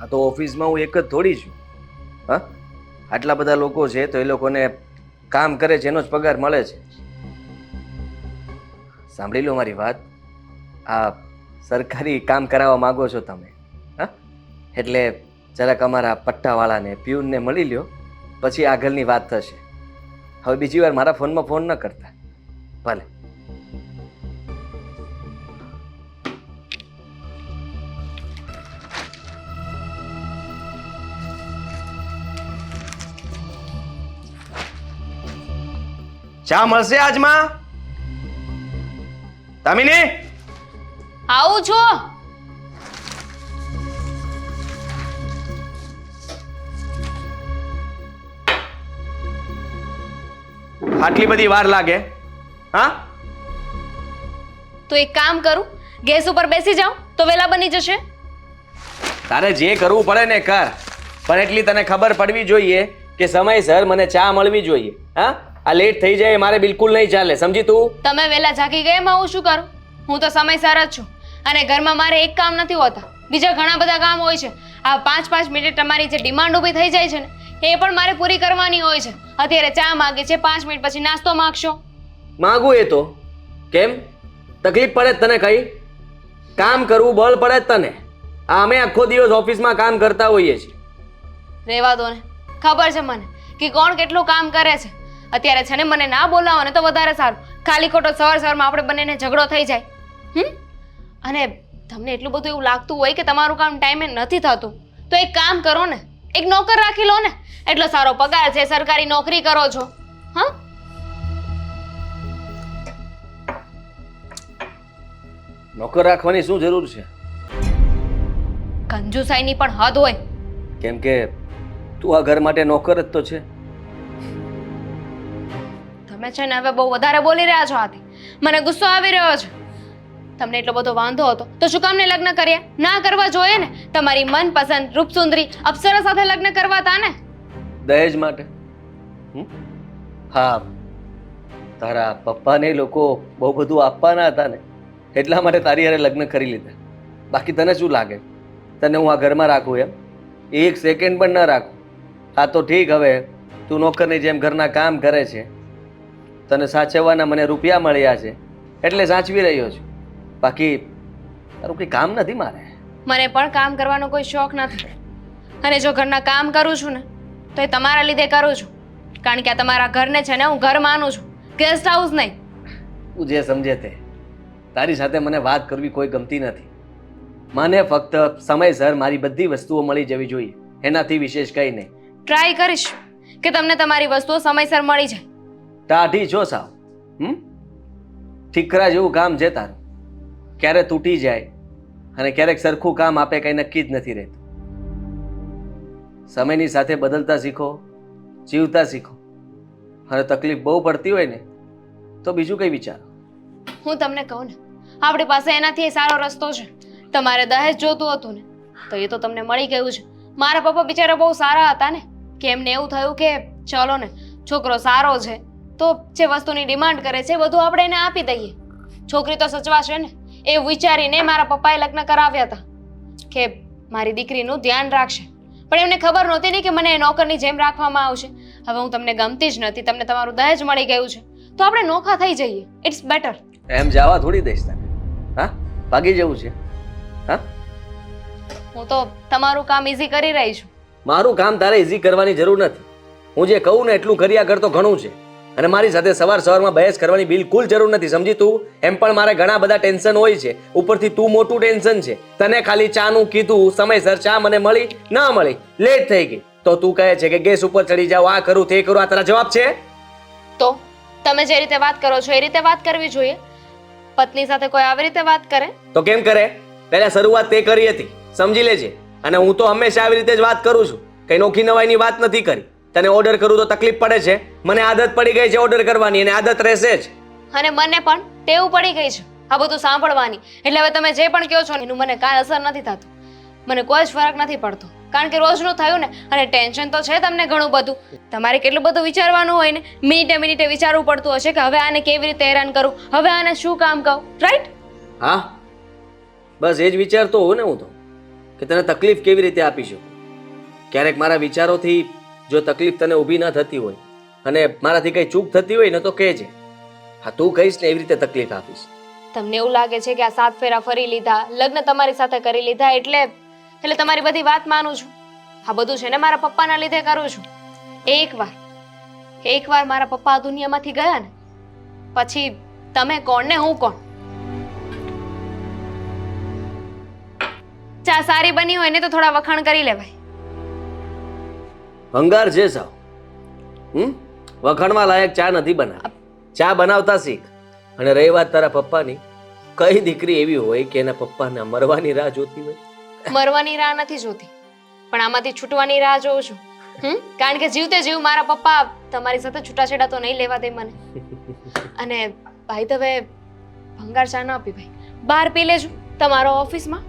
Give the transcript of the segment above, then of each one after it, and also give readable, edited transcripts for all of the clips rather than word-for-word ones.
આ તો ઓફિસમાં હું એક જ થોડી છું. હા, આટલા બધા લોકો છે તો એ લોકોને કામ કરે છે એનો જ પગાર મળે છે. સાંભળી લો મારી વાત. આ સરકારી કામ કરાવવા માંગો છો તમે? હા, એટલે જરાક અમારા પટ્ટાવાળાને પ્યુનને મળી લ્યો, પછી આગળની વાત થશે. હવે બીજી વાર મારા ફોનમાં ફોન ન કરતા. ભલે. ચા મળશે આજમાં? દામિની, આવું છો? આટલી બધી વાર લાગે? હા, તો એક કામ કરું, ગેસ ઉપર બેસી જાઉં તો વેલા બની જશે. તારે જે કરવું પડે ને કર, પણ એટલી તને ખબર પડવી જોઈએ કે સમયસર મને ચા મળવી જોઈએ. હા, આ લેટ થઈ જાય એ મારે બિલકુલ નહીં ચાલે, સમજી તું? તમે વેલા જાગી ગયા એમાં હું શું કરું? હું તો સમયસર જ છું અને ઘરમાં મારે એક કામ નથી હોતા, બીજા ઘણા બધા કામ હોય છે. આ 5-5 મિનિટ તમારી જે ડિમાન્ડ ઊભી થઈ જાય છે ને એ પણ મારે પૂરી કરવાની હોય છે. અત્યારે ચા માંગે છે, 5 મિનિટ પછી નાસ્તો માંગશો. માગું એ તો કેમ? તકલીફ પડે જ તને? કઈ કામ કરવું બળ પડે જ તને? આ અમે આખો દિવસ ઓફિસમાં કામ કરતા હોઈએ છીએ. રહેવા દો ને, ખબર છે મને કે કોણ કેટલું કામ કરે છે. અત્યારે છે ને મને ના બોલાવો ને તો વધારે સારું. ખાલી ખોટો સવારમાં આપણે બંનેને ઝઘડો થઈ જાય. અને તમને એટલું બધું એવું લાગતું હોય કે તમારું કામ ટાઈમે નથી થતું તો એક કામ કરો ને, એક નોકર રાખી લો ને. એટલો સારો પગાર છે, સરકારી નોકરી કરો છો. હા, નોકર રાખવાની શું જરૂર છે? કંજુસાઈની પણ હદ હોય. કેમ કે તું આ ઘર માટે નોકર જ તો છે. તમે છે ને હવે બહુ વધારે બોલી રહ્યા છો. આથી મને ગુસ્સો આવી રહ્યો છે. તમને એટલો બધો વાંધો હતો તો શું કામને લગ્ન કર્યા? ના કરવા જોઈએ ને. તમારી મનપસંદ રૂપસુંદરી અપ્સરા સાથે લગ્ન કરવા હતા ને. દહેજ માટે? હા, તારા પપ્પાને લોકો બહુ બધું આપવાના હતા ને એટલા માટે તારી હારે લગ્ન કરી લીધા. બાકી તને શું લાગે તને હું આ ઘરમાં રાખું એમ? એક સેકન્ડ પણ ન રાખું. હા તો ઠીક, હવે તું નોકરની જેમ ઘરના કામ કરે છે, તને સાચવવાના મને રૂપિયા મળ્યા છે એટલે સાચવી રહ્યો છું. બાકી તારું કંઈ કામ નથી મારે. મને પણ કામ કરવાનો કોઈ શોખ નથી અને જો ઘરના કામ કરું છું ને તો એ તમારા લીધે કરું છું. કારણ કે આ તમારા ઘરને છે ને હું ઘર માનું છું, ગેસ્ટ હાઉસ નહીં. તું જે સમજે તે. તારી સાથે મને વાત કરવી કોઈ ગમતી નથી. મને ફક્ત સમયસર મારી બધી વસ્તુઓ મળી જવી જોઈએ, એનાથી વિશેષ કંઈ નહીં. ટ્રાય કરીશ કે તમને તમારી વસ્તુઓ સમયસર મળી જાય. ટાઢી છો સાવ. ઠીકરા જેવું કામ છે તારું. ક્યારે તૂટી જાય અને ક્યારેક સરખું કામ આપે કંઈ નક્કી જ નથી રહેતું. સમયની સાથે બદલતા શીખો, જીવતા શીખો. અને તકલીફ બહુ પડતી હોય ને તો બીજું કંઈ વિચારો. હું તમને કહું ને, આપણી પાસે એનાથી સારો રસ્તો છે. તમારે દહેજ જોતું હતું ને તો એ તો તમને મળી ગયું છે. મારા પપ્પા બિચારા બહુ સારા હતા ને કે એમને એવું થયું કે ચલો ને છોકરો સારો છે તો જે વસ્તુની ડિમાન્ડ કરે છે બધું આપણે એને આપી દઈએ. છોકરી તો સચવાશે ને એવું વિચારીને મારા પપ્પાએ લગ્ન કરાવ્યા હતા કે મારી દીકરીનું ધ્યાન રાખશે. પણ એમને ખબર નહોતી ને કે મને નોકરની જેમ રાખવામાં આવશે. હવે હું તમને ગમતી જ નથી, તમને તમારું દહેજ મળી ગયું છે તો આપણે નોખા થઈ જઈએ. It's better. એમ જવા થોડી દઈશ તને. હા, ભાગી જવું છે? હા, હું તો તમારું કામ ઈઝી કરી રહી છું. મારું કામ તારે ઈઝી કરવાની જરૂર નથી. હું જે કહું ને એટલું કર્યા કરતો ઘણું છે. અને મારી સાથે સવારમાં બહેસ કરવાની બિલકુલ જરૂર નથી, સમજી તું? એમ પણ મારે ઘણા બધા ટેન્શન હોય છે, ઉપરથી તું મોટું ટેન્શન છે. તને ખાલી ચાનું કીધું, સમયસર ચા મને મળી ના મળી, લેટ થઈ ગઈ તો તું કહે છે કે ગેસ ઉપર ચડી જાવ, આ કરું તે કરું. આ તારા જવાબ છે? તો તમે જે રીતે વાત કરો છો એ રીતે વાત કરવી જોઈએ. પત્ની સાથે કોઈ આવી રીતે વાત કરે તો કેમ કરે? પહેલા શરૂઆત તે કરી હતી, સમજી લેજે. અને હું તો હંમેશા આવી રીતે જ વાત કરું છું, કઈ નોખી નવાઈની વાત નથી કરી. તને ઓર્ડર કરું તો તકલીફ પડે છે, મને આદત પડી ગઈ છે ઓર્ડર કરવાની અને આદત રહેશે જ. અને મને પણ ટેવ પડી ગઈ છે આ બધું સાંભળવાની. એટલે હવે તમે જે પણ કહો છો એનું મને કાંઈ અસર નથી થતું. મને કોઈ જ ફરક નથી પડતો કારણ કે રોજનું થયું ને અને ટેન્શન તો છે તમને ઘણું બધું. તમારે કેટલું બધું વિચારવાનું હોય ને, મિનિટે મિનિટે વિચારવું પડતું હશે કે હવે આને કેવી રીતે હેરાન કરું, હવે આને શું કામ કહું, રાઈટ? હા, બસ એ જ વિચારતો હોઉં ને હું તો, કે તને તકલીફ કેવી રીતે આપી શકું. ક્યારેક મારા વિચારોથી જો તકલીફ તને ઊભી ન થતી હોય અને મારાથી કંઈ ચૂક થતી હોય ને તો કહેજે. હા, તું કહીશ ને એવી રીતે તકલીફ આપીશ. તમને એવું લાગે છે કે આ 7 ફેરા ફરી લીધા, લગ્ન તમારી સાથે કરી લીધા એટલે તમારી બધી વાત માનું છું. આ બધું છે ને મારા પપ્પાના લીધે કરું છું. એકવાર મારા પપ્પા આ દુનિયામાંથી ગયા ને પછી તમે કોણ ને હું કોણ. ચા સારી બની હોય ને તો થોડા વખાણ કરી લેવાય. ભંગાર છે સાવ. વખાણવા લાયક ચા નથી બનાવી. ચા બનાવતા શીખ. અને રહી વાત તારા પપ્પાની, કઈ દીકરી એવી હોય કે એના પપ્પાના મરવાની રાહ જોતી હોય? મરવાની રાહ નથી જોતી, પણ આમાંથી છૂટવાની રાહ જોઉં છું. કારણ કે જીવતે જીવ મારા પપ્પા તમારી સાથે છૂટાછેડા તો નહીં લેવા દે મને. અને ભાઈ તો હવે ભંગાર ચા ન પી ભાઈ, બહાર પી લેજો તમારો ઓફિસમાં.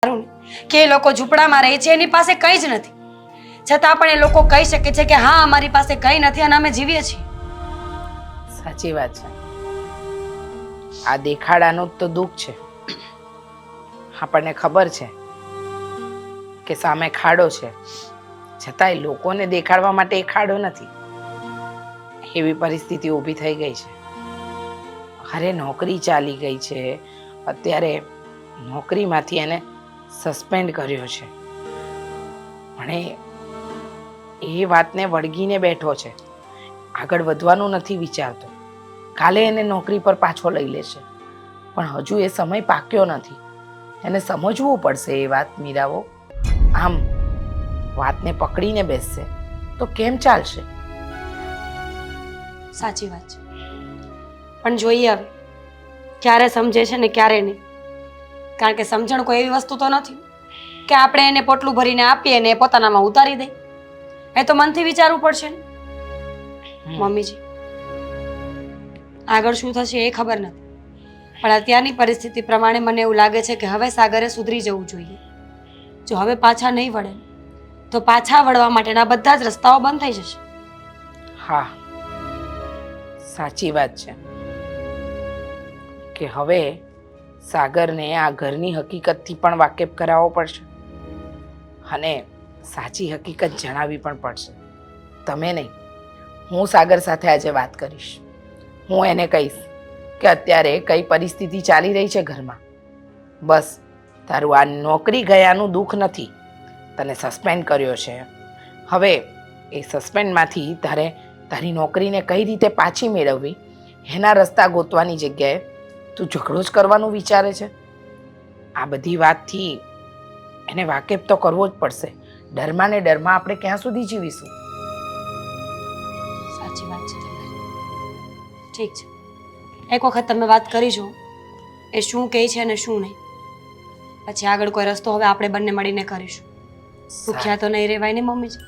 સારું ને કે એ લોકો ઝૂંપડામાં રહે છે, એની પાસે કંઈ જ નથી, છતાં પણ એ લોકો કહી શકે છે કે હા અમારી પાસે કંઈ નથી અને અમે જીવીએ છીએ. સાચી વાત છે. આ દેખાડાનું જ તો દુઃખ છે. આપણને ખબર છે કે સામે ખાડો છે, છતાંય લોકોને દેખાડવા માટે એ ખાડો નથી. એવી પરિસ્થિતિ ઊભી થઈ ગઈ છે. અરે નોકરી ચાલી ગઈ છે, અત્યારે નોકરીમાંથી એને સસ્પેન્ડ કર્યો છે. પણ એ વાતને વળગીને બેઠો છે. આગળ વધવાનું નથી વિચારતો. કાલે એને નોકરી પર પાછો લઈ લેશે, પણ હજુ એ સમય પાક્યો નથી. એને સમજવું પડશે એ વાત, મીરાઓ. આમ વાતને પકડીને બેસશે તો કેમ ચાલશે? સાચી વાત છે, પણ જોઈએ હવે ક્યારે સમજે છે ને ક્યારે નહીં. કારણ કે સમજણ કોઈ એવી વસ્તુ તો નથી કે આપણે એને પોટલું ભરીને આપીએ ને એ પોતાનામાં ઉતારી દે. એ તો મનથી વિચારવું પડશે ને. મમ્મીજી, આગળ શું થશે એ ખબર નથી, પણ અત્યારની પરિસ્થિતિ પ્રમાણે મને એવું લાગે છે કે હવે સાગરે સુધરી જવું જોઈએ. જો હવે પાછા નહીં વળે તો પાછા વળવા માટેના બધા જ રસ્તાઓ બંધ થઈ જશે. હા, સાચી વાત છે કે હવે સાગરને આ ઘરની હકીકતથી પણ વાકેફ કરાવવો પડશે અને સાચી હકીકત જણાવવી પણ પડશે. તમે નહીં, હું સાગર સાથે આજે વાત કરીશ. હું એને કહીશ કે અત્યારે કઈ પરિસ્થિતિ ચાલી રહી છે ઘરમાં. બસ તારું આ નોકરી ગયાનું દુઃખ નથી, તને સસ્પેન્ડ કર્યો છે. હવે એ સસ્પેન્ડમાંથી તારે તારી નોકરીને કઈ રીતે પાછી મેળવવી એના રસ્તા ગોતવાની જગ્યાએ તું ઝઘડો જ કરવાનું વિચારે છે. આ બધી વાતથી એને વાકેફ તો કરવો જ પડશે. ડરમાં ને ડરમાં આપણે ક્યાં સુધી જીવીશું? સાચી વાત છે તમારી. ઠીક છે, એક વખત તમે વાત કરી જો એ શું કહે છે અને શું નહીં. પછી આગળ કોઈ રસ્તો હવે આપણે બંને મળીને કરીશું. ભૂખ્યા તો નહીં રહેવાય ને મમ્મીજી?